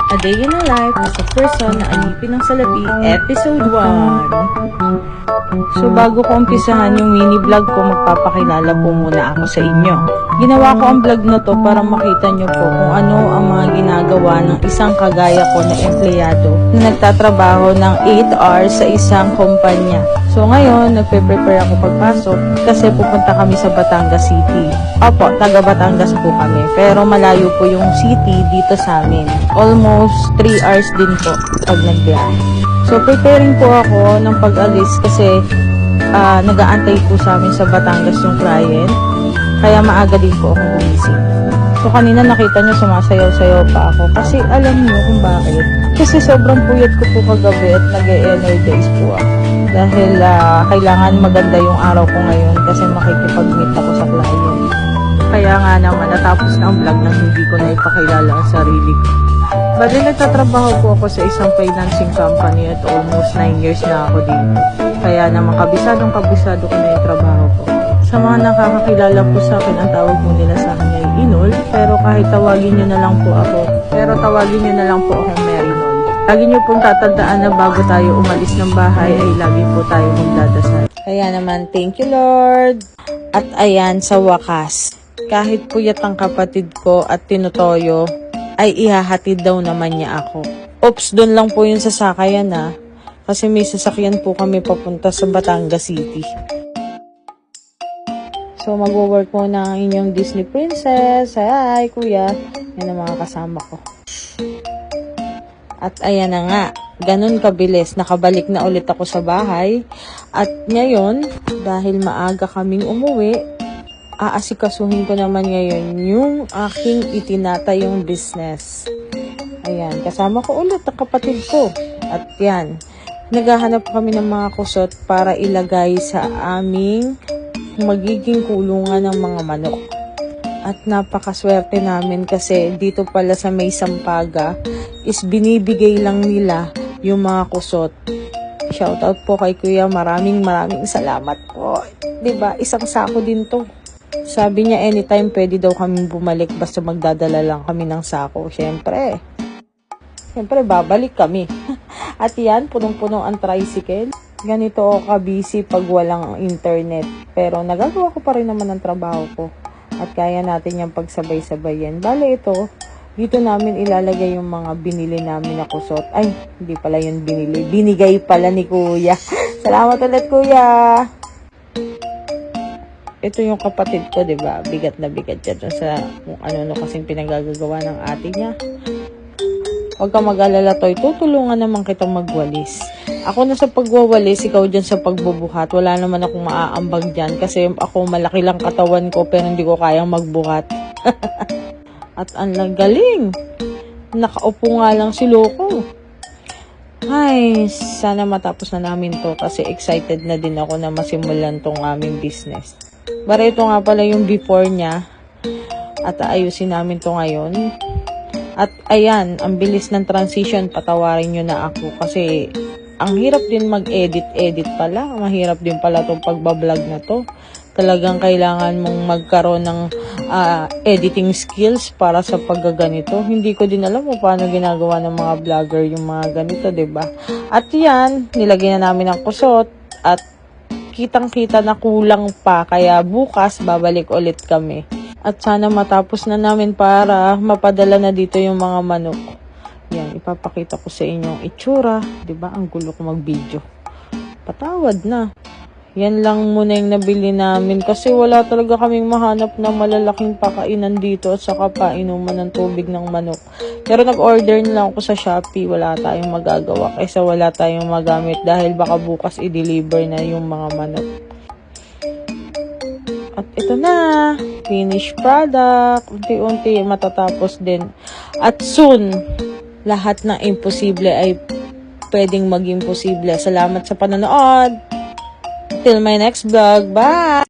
A Day in a Life as a Person na Alipin ng Salapi, Episode 1. So bago ko umpisahan yung mini vlog ko, magpapakilala po muna ako sa inyo. Ginawa ko ang vlog na to para makita nyo po kung ano ang mga ginagawa ng isang kagaya ko na empleyado na nagtatrabaho ng 8 hours sa isang kumpanya. So ngayon, nagpe-prepare ako pagpasok kasi pupunta kami sa Batangas City. Opo, taga Batangas po kami, pero malayo po yung city dito sa amin. Almost 3 hours din po pag nagbiyahe. So preparing po ako ng pag-alis kasi nag-aantay po sa amin sa Batangas yung client. Kaya maaga din po akong gumising. So kanina nakita nyo sumasayaw-sayaw pa ako kasi alam nyo kung bakit. Kasi sobrang puyat ko po kagabi at nag-e-energize po ako. Dahil kailangan maganda yung araw ko ngayon kasi makikipag-meet ako sa client. Kaya nga naman natapos na ang vlog nang hindi ko na ipakilala ang sarili ko. Bali nagtatrabaho po ako sa isang financing company at almost 9 years na ako dito. Kaya naman kabisado ko na yung trabaho ko. Sa mga nakakakilala po sa akin, ang tawag po nila sa akin ay Inol. Pero kahit tawagin nyo na lang po ako akong Merinol. Lagi nyo pong tatandaan na bago tayo umalis ng bahay ay lagi po tayo magdadasal. Kaya naman, thank you Lord. At ayan, sa wakas, kahit puyat ang kapatid ko at tinutoyo, ay ihahatid daw naman niya ako. Oops, doon lang po yung sasakayan kasi may sasakyan po kami papunta sa Batangas City. So, mag-work muna ang inyong Disney Princess. Hi, kuya. Yan ang mga kasama ko. At ayan na nga, ganun kabilis. Nakabalik na ulit ako sa bahay. At ngayon, dahil maaga kaming umuwi, aasikasuhin ko naman ngayon yung aking itinatayong business. Ayan, kasama ko ulit ang kapatid ko. At yan, naghahanap kami ng mga kusot para ilagay sa aming magiging kulungan ng mga manok. At napakaswerte namin kasi dito pala sa may Sampaga is binibigay lang nila yung mga kusot. Shoutout po kay kuya, maraming salamat po. 'Di ba? Isang sako din to. Sabi niya anytime pwede daw kaming bumalik basta magdadala lang kami ng sako. Siyempre babalik kami. At yan, punong-puno ang tricycle. Ganito ako ka-busy pag walang internet. Pero nagagawa ko pa rin naman ang trabaho ko. At kaya natin yung pagsabay-sabayan. Bale ito, dito namin ilalagay yung mga binili namin na kusot. Ay, hindi pala yun binili. Binigay pala ni kuya. Salamat ulit kuya. Ito yung kapatid ko, diba? Bigat na bigat yan sa kung ano kasing pinagagagawa ng ate niya. Huwag ka mag-alala, Toy. Tutulungan naman kitang magwalis. Ako na sa pagwawalis, ikaw dyan sa pagbubuhat. Wala naman akong maaambag dyan kasi ako malaki lang katawan ko pero hindi ko kayang magbuhat. At ang galing. Nakaupo nga lang si Loco. Ay, sana matapos na namin to kasi excited na din ako na masimulan tong aming business. Bara ito nga pala yung before niya at ayusin namin to ngayon. At ayan, ang bilis ng transition, patawarin nyo na ako kasi ang hirap din mag-edit pala. Mahirap din pala itong pagbablog na to. Talagang kailangan mong magkaroon ng editing skills para sa paggaganito. Hindi ko din alam kung paano ginagawa ng mga vlogger yung mga ganito, 'di ba? At yan, nilagay na namin ang kusot at kitang-kita na kulang pa. Kaya bukas, babalik ulit kami. At sana matapos na namin para mapadala na dito yung mga manok. Yan, ipapakita ko sa inyo ang itsura. Diba? Ang gulo ko mag-video. Patawad na. Yan lang muna yung nabili namin kasi wala talaga kaming mahanap na malalaking pakainan dito at saka painuman ng tubig ng manok. Pero nag-order na lang ako sa Shopee. Wala tayong magagawa kaysa wala tayong magamit dahil baka bukas i-deliver na yung mga manok. At ito na, finished product. Unti-unti matatapos din. At soon, lahat ng imposible ay pwedeng maging posible. Salamat sa panonood. Till my next vlog. Bye!